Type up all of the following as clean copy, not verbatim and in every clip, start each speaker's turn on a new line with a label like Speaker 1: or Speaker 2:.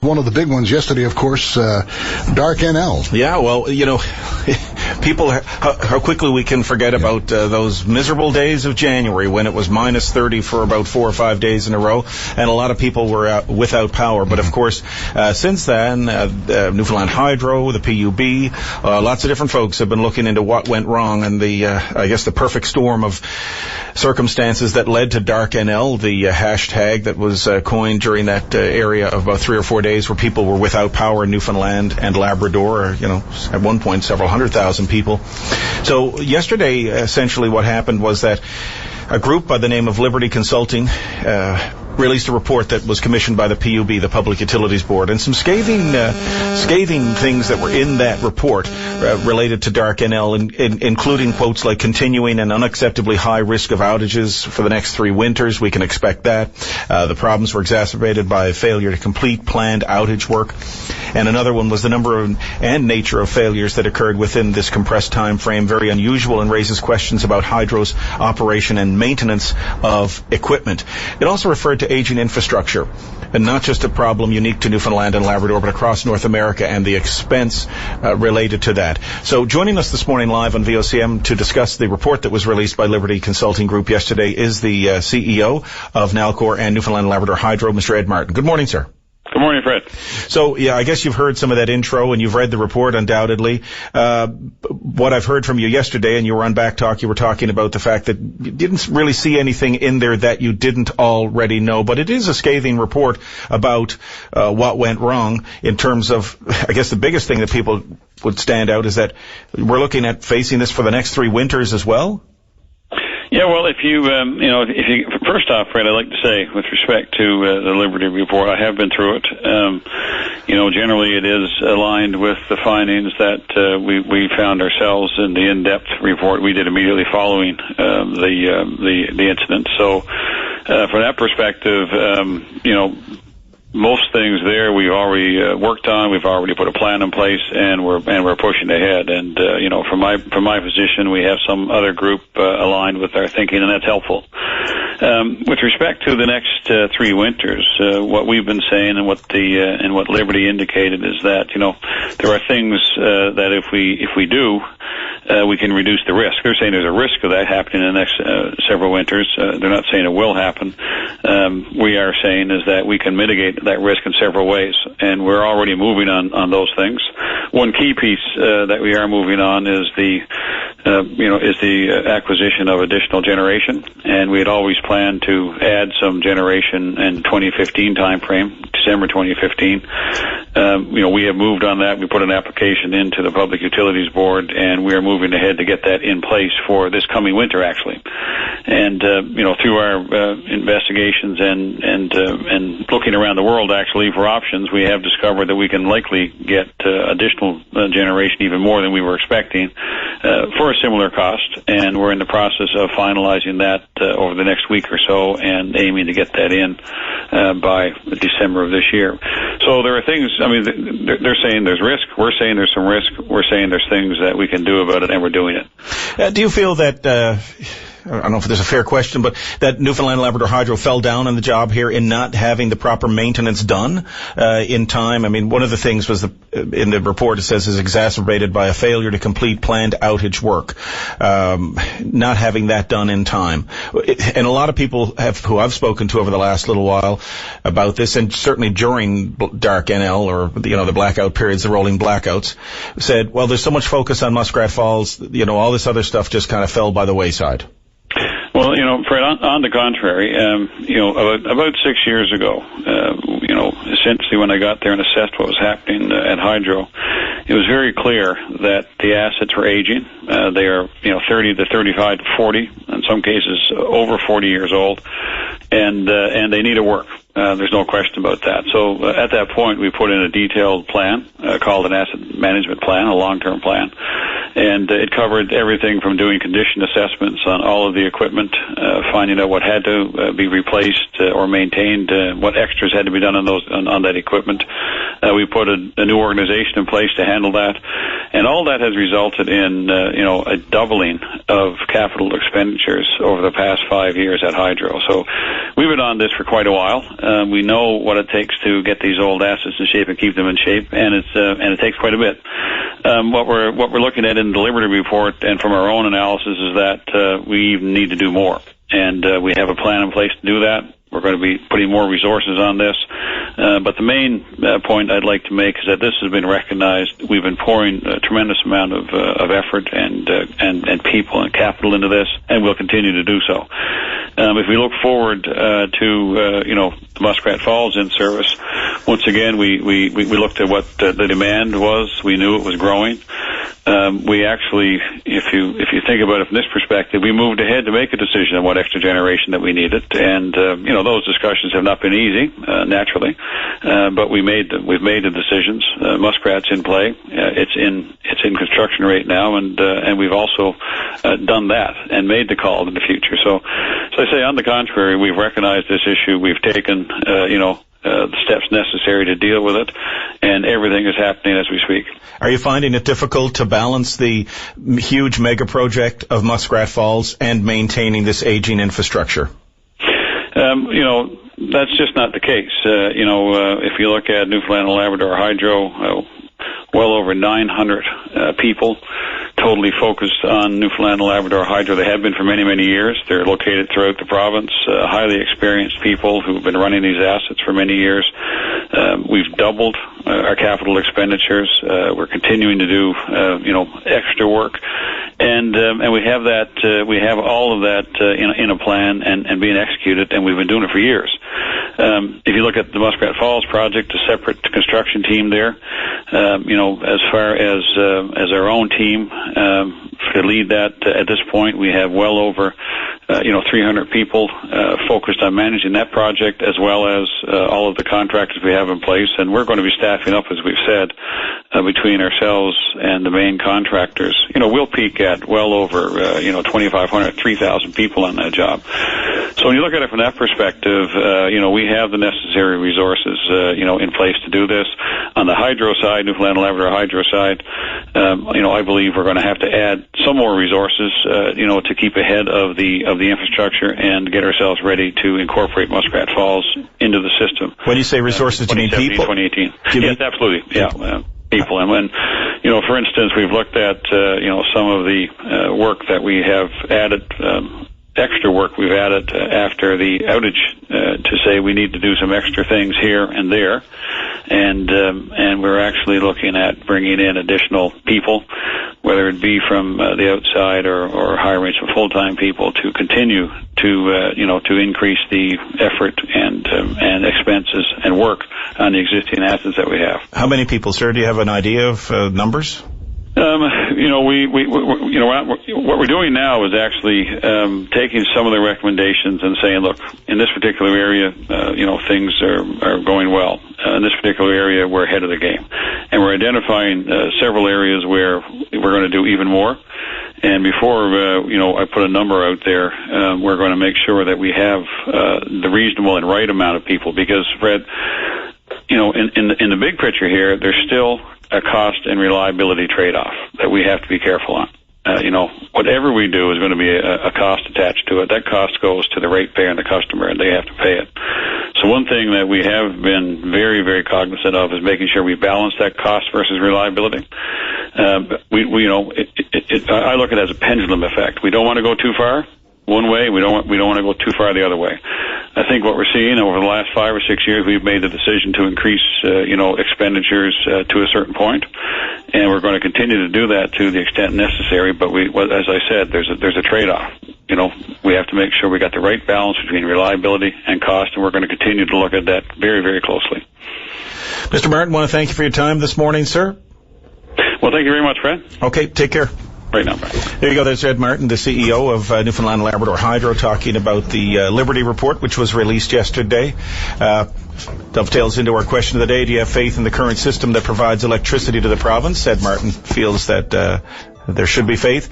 Speaker 1: One of the big ones yesterday, of course, Dark NL.
Speaker 2: Yeah, well, people, how quickly we can forget about those miserable days of January when it was minus 30 for about 4 or 5 days in a row, and a lot of people were without power. But of course, since then, Newfoundland Hydro, the PUB, lots of different folks have been looking into what went wrong, and I guess the perfect storm of circumstances that led to Dark NL, the hashtag that was coined during that area of about 3 or 4 days where people were without power in Newfoundland and Labrador, at one point several 100,000 people. So yesterday, essentially what happened was that a group by the name of Liberty Consulting released a report that was commissioned by the PUB, the Public Utilities Board, and some scathing things that were in that report related to Dark NL, including quotes like continuing an unacceptably high risk of outages for the next 3 winters. We can expect that. The problems were exacerbated by failure to complete planned outage work. And another one was the number and nature of failures that occurred within this compressed time frame, very unusual, and raises questions about Hydro's operation and maintenance of equipment. It also referred to aging infrastructure, and not just a problem unique to Newfoundland and Labrador, but across North America, and the expense related to that. So joining us this morning live on VOCM to discuss the report that was released by Liberty Consulting Group yesterday is the CEO of Nalcor and Newfoundland and Labrador Hydro, Mr. Ed Martin. Good morning, sir.
Speaker 3: Good morning, Fred.
Speaker 2: So, I guess you've heard some of that intro and you've read the report undoubtedly. What I've heard from you yesterday, and you were on Back Talk, you were talking about the fact that you didn't really see anything in there that you didn't already know, but it is a scathing report about what went wrong in terms of, I guess the biggest thing that people would stand out is that we're looking at facing this for the next 3 winters as well.
Speaker 3: Yeah, well, if you first off, Fred, I'd like to say, with respect to the Liberty report, I have been through it. Generally it is aligned with the findings that we found ourselves in the in-depth report we did immediately following the incident. So, from that perspective, most things there we've already worked on. We've already put a plan in place, and we're pushing ahead. And from my position, we have some other group aligned with our thinking, and that's helpful. With respect to the next 3 winters, what we've been saying and what Liberty indicated is that there are things that if we do, we can reduce the risk. They're saying there's a risk of that happening in the next several winters. They're not saying it will happen. We are saying is that we can mitigate that risk in several ways, and we're already moving on those things. One key piece that we are moving on is the acquisition of additional generation, and we had always planned to add some generation in 2015 timeframe, December 2015. We have moved on that. We put an application into the Public Utilities Board, and we are moving ahead to get that in place for this coming winter, actually. And through our investigations and looking around the world, actually, for options, we have discovered that we can likely get additional generation, even more than we were expecting, for a similar cost. And we're in the process of finalizing that over the next week or so, and aiming to get that in by December of this year. So there are things. I mean, they're saying there's risk. We're saying there's some risk. We're saying there's things that we can do about it, and we're doing it.
Speaker 2: Do you feel that? I don't know if there's a fair question, but that Newfoundland and Labrador Hydro fell down on the job here in not having the proper maintenance done in time. I mean, one of the things was in the report it says is exacerbated by a failure to complete planned outage work, not having that done in time. And a lot of people who I've spoken to over the last little while about this, and certainly during Dark NL or the blackout periods, the rolling blackouts, said, well, there's so much focus on Muskrat Falls, all this other stuff just kind of fell by the wayside.
Speaker 3: Well, Fred, on the contrary, about 6 years ago, essentially when I got there and assessed what was happening at Hydro, it was very clear that the assets were aging. They are, 30 to 35 to 40, in some cases over 40 years old, and they need to work. There's no question about that. So at that point, we put in a detailed plan called an asset management plan, a long-term plan, and it covered everything from doing condition assessments on all of the equipment, finding out what had to be replaced or maintained, what extras had to be done on that equipment, We put a new organization in place to handle that, and all that has resulted in a doubling of capital expenditures over the past 5 years at Hydro. So we've been on this for quite a while. We know what it takes to get these old assets in shape and keep them in shape, and it takes quite a bit. What we're looking at in the Liberty Report and from our own analysis is that we even need to do more, and we have a plan in place to do that. We're going to be putting more resources on this. But the main point I'd like to make is that this has been recognized. We've been pouring a tremendous amount of effort and people and capital into this, and we'll continue to do so. If we look forward to the Muskrat Falls in service, once again we looked at what the demand was. We knew it was growing. We actually, if you think about it from this perspective, we moved ahead to make a decision on what extra generation that we needed, and those discussions have not been easy, naturally, but we've made the decisions. Muskrat's in play. It's in construction right now, and we've also done that and made the call in the future. So I say, on the contrary, we've recognized this issue. We've taken the steps necessary to deal with it, and everything is happening as we speak.
Speaker 2: Are you finding it difficult to balance the huge mega project of Muskrat Falls and maintaining this aging infrastructure? That's just not the case. If you look at Newfoundland and Labrador Hydro, well over 900 people totally focused on Newfoundland and Labrador Hydro. They have been for many, many years. They're located throughout the province, highly experienced people who've been running these assets for many years. We've doubled our capital expenditures. We're continuing to do, extra work. And we have that, we have all of that in a plan and being executed, and we've been doing it for years. If you look at the Muskrat Falls project, a separate construction team there, as far as our own team to lead that, at this point we have well over 300 people focused on managing that project, as well as all of the contractors we have in place, and we're going to be staffing up, as we've said, between ourselves and the main contractors. We'll peak at well over 2,500, 3,000 people on that job. So when you look at it from that perspective, we have the necessary resources in place to do this. On the hydro side, Newfoundland and Labrador hydro side, I believe we're going to have to add some more resources to keep ahead of the infrastructure and get ourselves ready to incorporate Muskrat Falls into the system. When you say resources, do you mean people?
Speaker 3: 2018. Yes, absolutely. Yeah. People. And when, for instance, we've looked at, some of the work that we have added, extra work we've added after the outage to say we need to do some extra things here and there. And we're actually looking at bringing in additional people, whether it be from the outside or hiring some full-time people to continue to increase the effort and expenses and work on the existing assets that we have.
Speaker 2: How many people, sir? Do you have an idea of numbers?
Speaker 3: What we're doing now is actually taking some of the recommendations and saying, look, in this particular area, things are going well. In this particular area, we're ahead of the game. And we're identifying several areas where we're going to do even more. And before, I put a number out there, we're going to make sure that we have the reasonable and right amount of people. Because, Fred, in the big picture here, there's still a cost and reliability trade-off that we have to be careful on. Whatever we do is going to be a cost attached to it. That cost goes to the ratepayer and the customer, and they have to pay it. So one thing that we have been very, very cognizant of is making sure we balance that cost versus reliability. I look at it as a pendulum effect. We don't want to go too far one way. We don't want to go too far the other way. I think what we're seeing over the last 5 or 6 years, we've made the decision to increase, expenditures to a certain point, and we're going to continue to do that to the extent necessary. But as I said, there's a trade-off. We have to make sure we got the right balance between reliability and cost, and we're going to continue to look at that very, very closely.
Speaker 2: Mr. Martin, want to thank you for your time this morning, sir.
Speaker 3: Well, thank you very much, Fred.
Speaker 2: Okay, take care.
Speaker 3: Right now.
Speaker 2: There you go. There's Ed Martin, the CEO of Newfoundland and Labrador Hydro, talking about the Liberty Report, which was released yesterday. Dovetails into our question of the day. Do you have faith in the current system that provides electricity to the province? Ed Martin feels that there should be faith.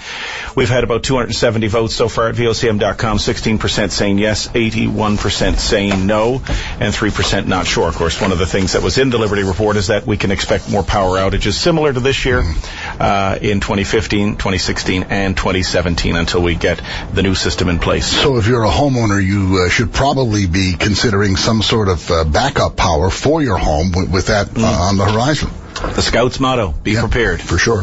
Speaker 2: We've had about 270 votes so far at VOCM.com, 16% saying yes, 81% saying no, and 3% not sure. Of course, one of the things that was in the Liberty Report is that we can expect more power outages similar to this year in 2015, 2016, and 2017 until we get the new system in place.
Speaker 1: So if you're a homeowner, you should probably be considering some sort of backup power for your home with that on the horizon.
Speaker 2: The Scouts motto, be prepared.
Speaker 1: For sure.